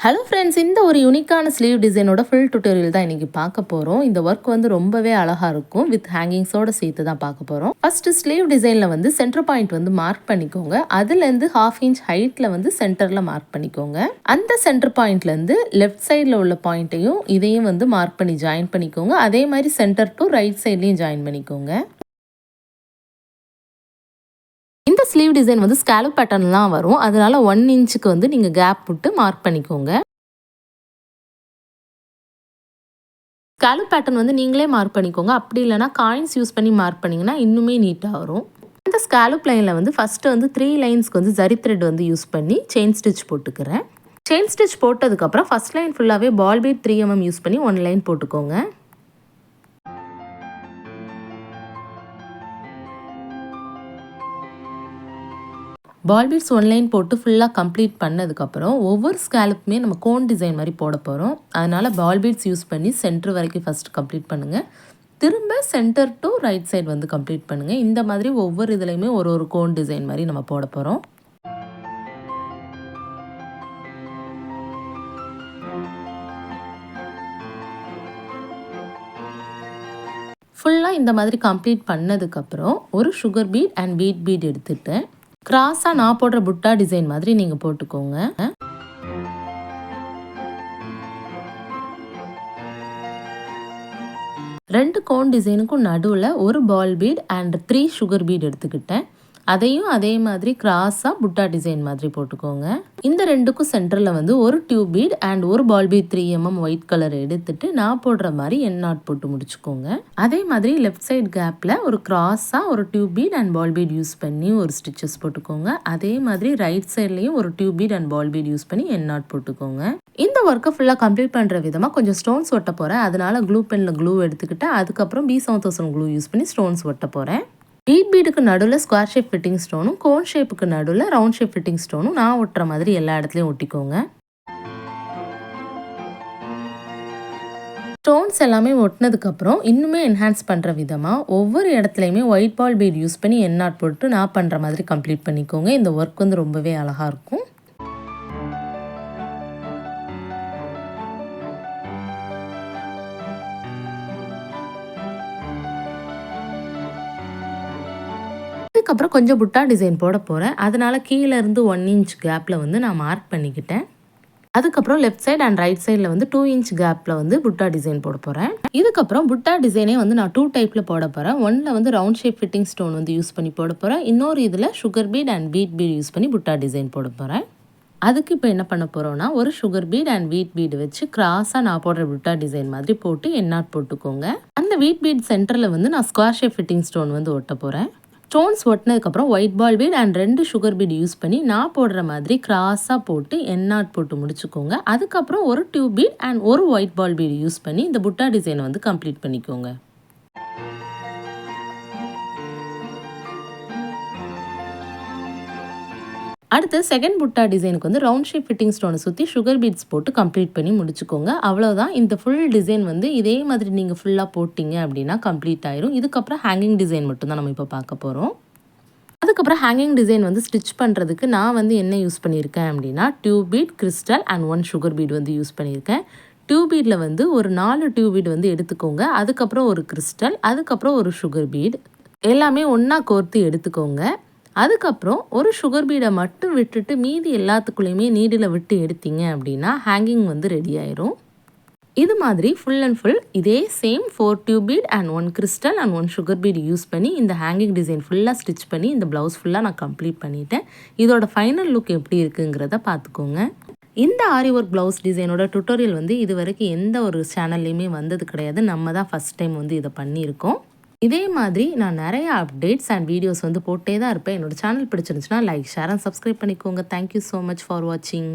Hello friends, இந்த ஒரு யூனிக்கான ஸ்லீவ் டிசைனோட ஃபுல் டுட்டோரியல் தான் இன்றைக்கி பார்க்க போகிறோம். இந்த ஒர்க் வந்து ரொம்பவே அழகாக இருக்கும். வித் ஹேங்கிங்ஸோடு சேர்த்து தான் பார்க்க போகிறோம். ஃபஸ்ட்டு ஸ்லீவ் டிசைனில் வந்து சென்டர் பாயிண்ட் வந்து மார்க் பண்ணிக்கோங்க. அதுலேருந்து 1/2 இன்ச் ஹைட்டில் வந்து சென்டரில் மார்க் பண்ணிக்கோங்க. அந்த சென்டர் பாயிண்ட்லேருந்து லெஃப்ட் சைடில் உள்ள பாயிண்ட்டையும் இதையும் வந்து மார்க் பண்ணி ஜாயின் பண்ணிக்கோங்க. அதே மாதிரி சென்டர் டு ரைட் சைட்லேயும் ஜாயின் பண்ணிக்கோங்க. இந்த ஸ்லீவ் டிசைன் வந்து ஸ்கேலப் பேட்டர்ன்லாம் வரும். அதனால 1 இன்ச்சுக்கு வந்து நீங்கள் கேப் விட்டு மார்க் பண்ணிக்கோங்க. ஸ்கேலப் பேட்டர்ன் வந்து நீங்களே மார்க் பண்ணிக்கோங்க. அப்படி இல்லைனா காயின்ஸ் யூஸ் பண்ணி மார்க் பண்ணிங்கன்னா இன்னுமே நீட்டாக வரும். இந்த ஸ்கேலப் லைனில் வந்து ஃபஸ்ட்டு வந்து 3 லைன்ஸ்க்கு வந்து ஜரி த்ரெட் வந்து யூஸ் பண்ணி செயின் ஸ்டிச் போட்டுக்கிறேன். செயின் ஸ்டிச் போட்டதுக்கப்புறம் ஃபஸ்ட் லைன் ஃபுல்லாகவே பால் பீட் 3 mm யூஸ் பண்ணி 1 லைன் போட்டுக்கோங்க. பால் பீட்ஸ் 1 லைன் போட்டு ஃபுல்லாக கம்ப்ளீட் பண்ணதுக்கப்புறம் ஒவ்வொரு ஸ்கேலுக்குமே நம்ம கோன் டிசைன் மாதிரி போட போகிறோம். அதனால் பால் பீட்ஸ் யூஸ் பண்ணி சென்டர் வரைக்கும் ஃபஸ்ட்டு கம்ப்ளீட் பண்ணுங்கள். திரும்ப சென்டர் டு ரைட் சைடு வந்து கம்ப்ளீட் பண்ணுங்கள். இந்த மாதிரி ஒவ்வொரு இதுலையுமே ஒரு கோன் டிசைன் மாதிரி நம்ம போட போகிறோம். ஃபுல்லாக இந்த மாதிரி கம்ப்ளீட் பண்ணதுக்கப்புறம் ஒரு சுகர் பீட் அண்ட் வீட் பீட் எடுத்துகிட்டு கிராஸாக நான் போடுற புட்டா டிசைன் மாதிரி நீங்கள் போட்டுக்கோங்க. ரெண்டு கோன் டிசைனுக்கும் நடுவில் ஒரு பால் பீட் அண்ட் 3 சுகர் பீட் எடுத்துக்கிட்டேன். அதையும் அதே மாதிரி கிராஸாக புட்டா டிசைன் மாதிரி போட்டுக்கோங்க. இந்த ரெண்டுக்கும் சென்டரில் வந்து ஒரு டியூப் பீட் அண்ட் ஒரு பால் பீட் 3 mm ஒயிட் கலர் எடுத்துட்டு நான் போடுற மாதிரி என் நாட் போட்டு முடிச்சுக்கோங்க. அதே மாதிரி லெஃப்ட் சைடு கேப்பில் ஒரு கிராஸாக ஒரு tube bead and ball bead use பண்ணி ஒரு ஸ்டிச்சஸ் போட்டுக்கோங்க. அதே மாதிரி ரைட் சைட்லேயும் ஒரு tube bead and ball bead use பண்ணி என் நாட் போட்டுக்கோங்க. இந்த ஒர்க்கை ஃபுல்லாக கம்ப்ளீட் பண்ணுற விதமாக கொஞ்சம் ஸ்டோன்ஸ் ஒட்ட போகிறேன். அதனால gluepenல க்ளூ எடுத்துக்கிட்டு அதுக்கப்புறம் B7000 க்ளூ யூஸ் பண்ணி ஸ்டோன்ஸ் ஒட்ட போகிறேன். பீட் பீடுக்கு நடுவில் ஸ்கொயர் ஷேப் ஃபிட்டிங் ஸ்டோனும் கோன் ஷேப்புக்கு நடுவில் ரவுண்ட் ஷேப் ஃபிட்டிங் ஸ்டோனும் நான் ஒட்டுற மாதிரி எல்லா இடத்துலையும் ஒட்டிக்கோங்க. ஸ்டோன்ஸ் எல்லாமே ஒட்டினதுக்கப்புறம் இன்னுமே என்ஹான்ஸ் பண்ணுற விதமாக ஒவ்வொரு இடத்துலையுமே ஒயிட் பால் பீட் யூஸ் பண்ணி என் நாட் போட்டு நான் பண்ணுற மாதிரி கம்ப்ளீட் பண்ணிக்கோங்க. இந்த ஒர்க் வந்து ரொம்பவே அழகாக இருக்கும். அதுக்கப்புறம் கொஞ்சம் புட்டா டிசைன் போட போகிறேன். அதனால் கீழேருந்து 1 இன்ச் கேப்பில் வந்து நான் மார்க் பண்ணிக்கிட்டேன். அதுக்கப்புறம் லெஃப்ட் சைடு அண்ட் ரைட் சைடில் வந்து 2 இன்ச் கேப்பில் வந்து புட்டா டிசைன் போட போகிறேன். இதுக்கப்புறம் புட்டா டிசைனே வந்து நான் 2 டைப்பில் போட போகிறேன். ஒன்றில் வந்து ரவுண்ட் ஷேப் ஃபிட்டிங் ஸ்டோன் வந்து யூஸ் பண்ணி போட போகிறேன். இன்னொரு இதில் சுகர் பீட் அண்ட் வீட் பீட் யூஸ் பண்ணி புட்டா டிசைன் போட போகிறேன். அதுக்கு இப்போ என்ன பண்ண போகிறோன்னா ஒரு சுகர் பீட் அண்ட் வீட் பீடு வச்சு கிராஸாக நான் போடுற புட்டா டிசைன் மாதிரி போட்டு என் நாட் போட்டுக்கோங்க. அந்த வீட் பீட் சென்டரில் வந்து நான் ஸ்கொயர் ஷேப் ஃபிட்டிங் ஸ்டோன் வந்து ஒட்ட போகிறேன். ஸ்டோன்ஸ் ஒட்டினதுக்கப்புறம் white ball bead and 2 sugar bead use பண்ணி நான் போடுற மாதிரி கிராஸாக போட்டு என் நாட் போட்டு முடிச்சுக்கோங்க. அதுக்கப்புறம் ஒரு டியூப் பீட் அண்ட் ஒரு ஒயிட் பால் பீட் யூஸ் பண்ணி இந்த புட்டா டிசைனை வந்து கம்ப்ளீட் பண்ணிக்கோங்க. அடுத்து செகண்ட் புட்டா டிசைனுக்கு வந்து ரவுண்ட் ஷேப் ஃபிட்டிங் ஸ்டோனை சுற்றி சுகர் பீட்ஸ் போட்டு கம்ப்ளீட் பண்ணி முடிச்சுக்கோங்க. அவ்வளோதான். இந்த ஃபுல் டிசைன் வந்து இதே மாதிரி நீங்கள் ஃபுல்லாக போட்டிங்க அப்படின்னா கம்ப்ளீட் ஆயிரும். இதுக்கப்புறம் ஹேங்கிங் டிசைன் மட்டும்தான் நம்ம இப்போ பார்க்க போகிறோம். அதுக்கப்புறம் ஹேங்கிங் டிசைன் வந்து ஸ்டிச் பண்ணுறதுக்கு நான் வந்து என்ன யூஸ் பண்ணியிருக்கேன் அப்படின்னா tube beat, crystal and 1 sugar beat வந்து யூஸ் பண்ணியிருக்கேன். டியூப் பீடில் வந்து ஒரு 4 டியூப் பீட் வந்து எடுத்துக்கோங்க. அதுக்கப்புறம் ஒரு கிறிஸ்டல், அதுக்கப்புறம் ஒரு சுகர் பீட் எல்லாமே ஒன்றா கோர்த்து எடுத்துக்கோங்க. அதுக்கப்புறம் ஒரு சுகர் பீடை மட்டும் விட்டுட்டு மீதி எல்லாத்துக்குள்ளேயுமே நீடில் விட்டு எடுத்தீங்க அப்படின்னா ஹேங்கிங் வந்து ரெடி ஆயிரும். இது மாதிரி ஃபுல் அண்ட் ஃபுல் இதே same 4 tube bead and 1 crystal and 1 sugar bead use பண்ணி இந்த ஹேங்கிங் டிசைன் ஃபுல்லாக ஸ்டிச் பண்ணி இந்த ப்ளவுஸ் ஃபுல்லாக நான் கம்ப்ளீட் பண்ணிட்டேன். இதோட ஃபைனல் லுக் எப்படி இருக்குங்கிறத பார்த்துக்கோங்க. இந்த ஆரி ஒர்க் ப்ளவுஸ் டிசைனோட டுட்டோரியல் வந்து இது வரைக்கும் எந்த ஒரு சேனல்லையுமே வந்தது கிடையாது. நம்ம தான் ஃபஸ்ட் டைம் வந்து இதை பண்ணியிருக்கோம். இதே மாதிரி நான் நிறைய அப்டேட்ஸ் அண்ட் வீடியோஸ் வந்து போட்டே தான் இருப்பேன். என்னோட சேனல் பிடிச்சிருந்துச்சுன்னா லைக், ஷேர் அண்ட் சப்ஸ்கிரைப் பண்ணிக்கோங்க. தேங்க்யூ ஸோ மச் ஃபார் வாட்சிங்.